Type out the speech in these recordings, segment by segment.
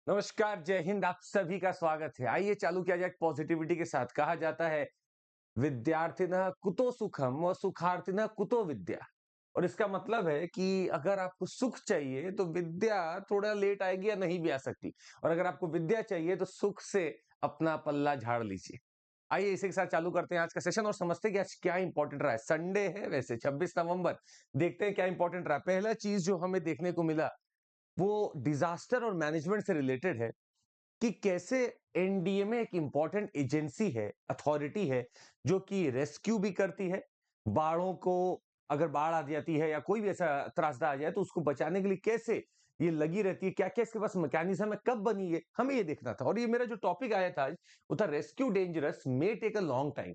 नमस्कार, जय हिंद। आप सभी का स्वागत है। आइए चालू किया जाए पॉजिटिविटी के साथ। कहा जाता है विद्यार्थिनः कुतो सुखम व सुखार्थिनः कुतो विद्या। और इसका मतलब है कि अगर आपको सुख चाहिए तो विद्या थोड़ा लेट आएगी या नहीं भी आ सकती, और अगर आपको विद्या चाहिए तो सुख से अपना पल्ला झाड़ लीजिए। आइए इसी के साथ चालू करते हैं आज का सेशन और समझते हैं कि आज क्या इंपॉर्टेंट रहा है। संडे है, वैसे 26 नवंबर। देखते हैं क्या इंपॉर्टेंट रहा। पहला चीज जो हमें देखने को मिला वो डिजास्टर और मैनेजमेंट से रिलेटेड है कि कैसे एनडीएमए एक इंपॉर्टेंट एजेंसी है, अथॉरिटी है, जो कि रेस्क्यू भी करती है बाढ़ों को। अगर बाढ़ आ जाती है या कोई भी ऐसा त्रासदा आ जाए तो उसको बचाने के लिए कैसे ये लगी रहती है, क्या क्या इसके पास मैकेनिज्म है, कब बनी है, हमें ये देखना था। और ये मेरा जो टॉपिक आया था आज वो था rescue dangerous may take a long time.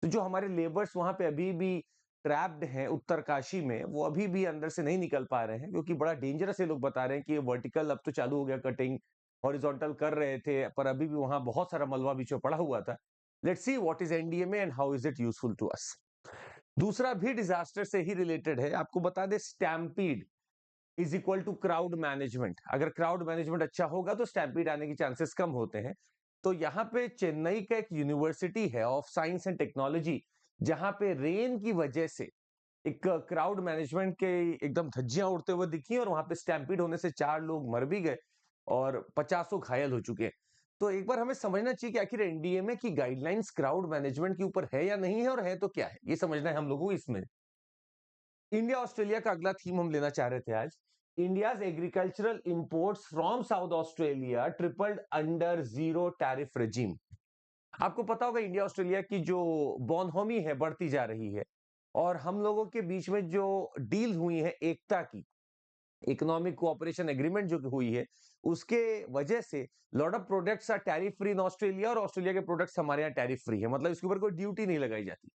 तो जो हमारे लेबर्स वहां पे अभी भी ट्रैप्ड हैं उत्तरकाशी में, वो अभी भी अंदर से नहीं निकल पा रहे हैं, क्योंकि बड़ा डेंजरस ये लोग बता रहे हैं कि ये वर्टिकल अब तो चालू हो गया कटिंग, हॉरिजॉन्टल कर रहे थे पर अभी भी वहां बहुत सारा मलबा बीच में पड़ा हुआ था। Let's see what is NDMA and how is it useful to us. दूसरा भी डिजास्टर से ही रिलेटेड है। आपको बता दे stampede is equal to crowd management. अगर क्राउड मैनेजमेंट अच्छा होगा तो स्टैम्पीड आने की चांसेस कम होते हैं। तो यहाँ पे चेन्नई का एक यूनिवर्सिटी है ऑफ साइंस एंड टेक्नोलॉजी, जहां पे रेन की वजह से एक क्राउड मैनेजमेंट के एकदम धज्जियां उड़ते हुए दिखी, और वहां पे स्टैम्पीड होने से 4 लोग मर भी गए और 50 घायल हो चुके हैं। तो एक बार हमें समझना चाहिए कि आखिर एनडीएमए की गाइडलाइंस क्राउड मैनेजमेंट के ऊपर है या नहीं है, और है तो क्या है, ये समझना है हम लोगों को इसमें। इंडिया ऑस्ट्रेलिया का अगला थीम हम लेना चाह रहे थे आज। India's agricultural imports from south Australia tripled under zero tariff regime. आपको पता होगा इंडिया ऑस्ट्रेलिया की जो बॉनहोमी है बढ़ती जा रही है, और हम लोगों के बीच में जो डील हुई है एकता की, इकोनॉमिक कोऑपरेशन एग्रीमेंट जो हुई है, उसके वजह से lot of products are tariff free in Australia, और ऑस्ट्रेलिया के प्रोडक्ट्स हमारे यहाँ टैरिफ फ्री है, मतलब इसके ऊपर कोई ड्यूटी नहीं लगाई जाती।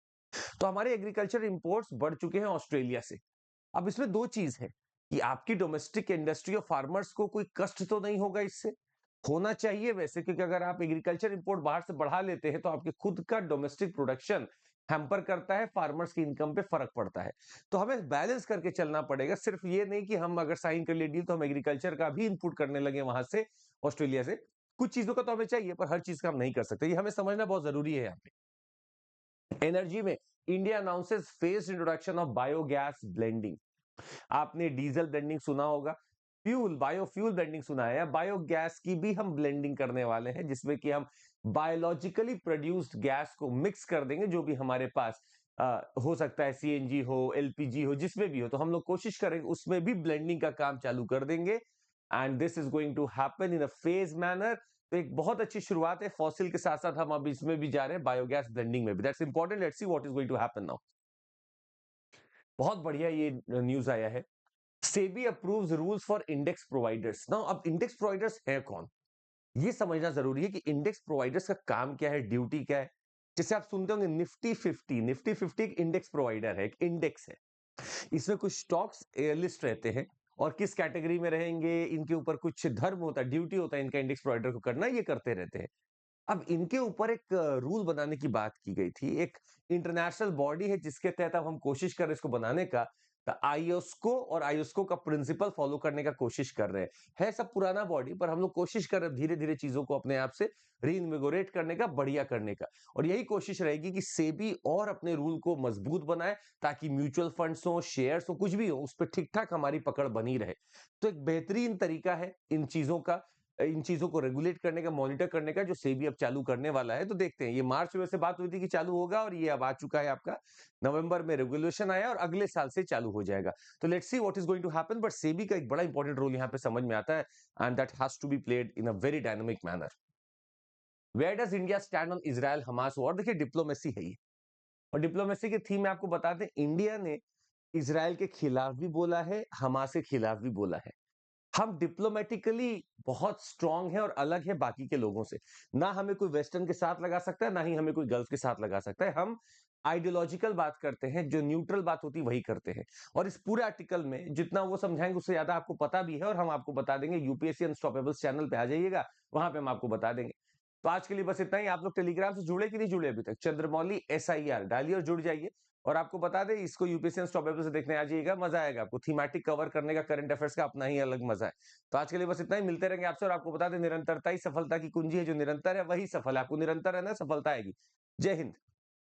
तो हमारे एग्रीकल्चर इंपोर्ट्स बढ़ चुके हैं ऑस्ट्रेलिया से। अब इसमें दो चीज है कि आपकी डोमेस्टिक इंडस्ट्री और फार्मर्स को कोई कष्ट तो नहीं होगा इससे। होना चाहिए वैसे, क्योंकि अगर आप एग्रीकल्चर इंपोर्ट बाहर से बढ़ा लेते हैं तो आपके खुद का डोमेस्टिक प्रोडक्शन हैम्पर करता है, फार्मर्स की इनकम पे फर्क पड़ता है। तो हमें बैलेंस करके चलना पड़ेगा। सिर्फ ये नहीं कि हम अगर साइन कर लिए डील तो हम एग्रीकल्चर का भी इनपुट करने लगे वहां से, ऑस्ट्रेलिया से। कुछ चीजों का तो हमें चाहिए पर हर चीज का हम नहीं कर सकते, ये हमें समझना बहुत जरूरी है। यहाँ पे एनर्जी में India announces phased introduction of biogas blending. आपने डीजल ब्लेंडिंग सुना होगा, फ्यूल बायोफ्यूल ब्लेंडिंग सुना है, बायोगैस की भी हम ब्लेंडिंग करने वाले हैं, जिसमें कि हम बायोलॉजिकली प्रोड्यूस्ड गैस को मिक्स कर देंगे, जो भी हमारे पास हो सकता है, सीएनजी हो, एलपीजी हो, जिसमें भी हो। तो हम लोग कोशिश करेंगे उसमें भी ब्लेंडिंग का काम चालू कर देंगे, and this is going to happen in a phase manner. तो एक बहुत अच्छी शुरुआत है। फॉसिल के साथ साथ हम अब इसमें भी जा रहे हैं, बायोगैस ब्लेंडिंग में भी। That's important. Let's see what is going to happen now. बहुत बढ़िया ये न्यूज आया है। SEBI approves rules for index providers. Now अब इंडेक्स प्रोवाइडर्स है कौन, ये समझना जरूरी है कि इंडेक्स प्रोवाइडर्स का काम क्या है, ड्यूटी क्या है। जैसे आप सुनते होंगे निफ्टी 50, निफ्टी 50 एक इंडेक्स प्रोवाइडर है, एक इंडेक्स है। इसमें कुछ स्टॉक्स लिस्ट रहते हैं, और किस कैटेगरी में रहेंगे इनके ऊपर कुछ धर्म होता है, ड्यूटी होता है इनका इंडेक्स प्रोवाइडर को करना, ये करते रहते हैं। अब इनके ऊपर एक रूल बनाने की बात की गई थी। एक इंटरनेशनल बॉडी है जिसके तहत अब हम कोशिश कर रहे हैं इसको बनाने का। आईओस्को, और आईओस्को का प्रिंसिपल फॉलो करने का कोशिश कर रहे हैं। है सब पुराना बॉडी, पर हम लोग कोशिश कर रहे हैं धीरे धीरे चीजों को अपने आप से रीइन्विगोरेट करने का, बढ़िया करने का। और यही कोशिश रहेगी कि सेबी और अपने रूल को मजबूत बनाए, ताकि म्यूचुअल फंड्स हो, शेयर्स हो, कुछ भी हो, उस पर ठीक ठाक हमारी पकड़ बनी रहे। तो एक बेहतरीन तरीका है इन चीजों को रेगुलेट करने का, मॉनिटर करने का, जो सेबी अब चालू करने वाला है। तो देखते हैं, ये मार्च में से बात हुई थी कि चालू होगा, और ये अब आ चुका है आपका। नवंबर में रेगुलेशन आया और अगले साल से चालू हो जाएगा। तो let's see what is going to happen. But SEBI का एक बड़ा इंपॉर्टेंट रोल यहाँ पे समझ में आता है, and that has to be played in a very dynamic manner. Where does India stand on Israel Hamas war. देखिए डिप्लोमेसी है ये, और डिप्लोमेसी के थीम में आपको बताते हैं, इंडिया ने इजराइल के खिलाफ भी बोला है, हमास के खिलाफ भी बोला है। हम डिप्लोमेटिकली बहुत स्ट्रांग है और अलग है बाकी के लोगों से। ना हमें कोई वेस्टर्न के साथ लगा सकता है, ना ही हमें कोई गल्फ के साथ लगा सकता है। हम आइडियोलॉजिकल बात करते हैं, जो न्यूट्रल बात होती है वही करते हैं। और इस पूरे आर्टिकल में जितना वो समझाएंगे उससे ज्यादा आपको पता भी है, और हम आपको बता देंगे। यूपीएससी अनस्टॉपेबल्स चैनल पे आ जाइएगा, वहां पे हम आपको बता देंगे। तो आज के लिए बस इतना ही। आप लोग टेलीग्राम से जुड़े कि नहीं जुड़े अभी तक, चंद्रमौली SIR डालिए और जुड़ जाइए। और आपको बता दें इसको यूपीएससी स्टॉप पेपर से देखने आ जाइएगा, मजा आएगा आपको। थीमेटिक कवर करने का करंट अफेयर्स का अपना ही अलग मजा है। तो आज के लिए बस इतना ही, मिलते रहेंगे आपसे। और आपको बता दें निरंतरता ही सफलता की कुंजी है, जो निरंतर है वही सफल है। आपको निरंतर रहना है, सफलता आएगी। जय हिंद।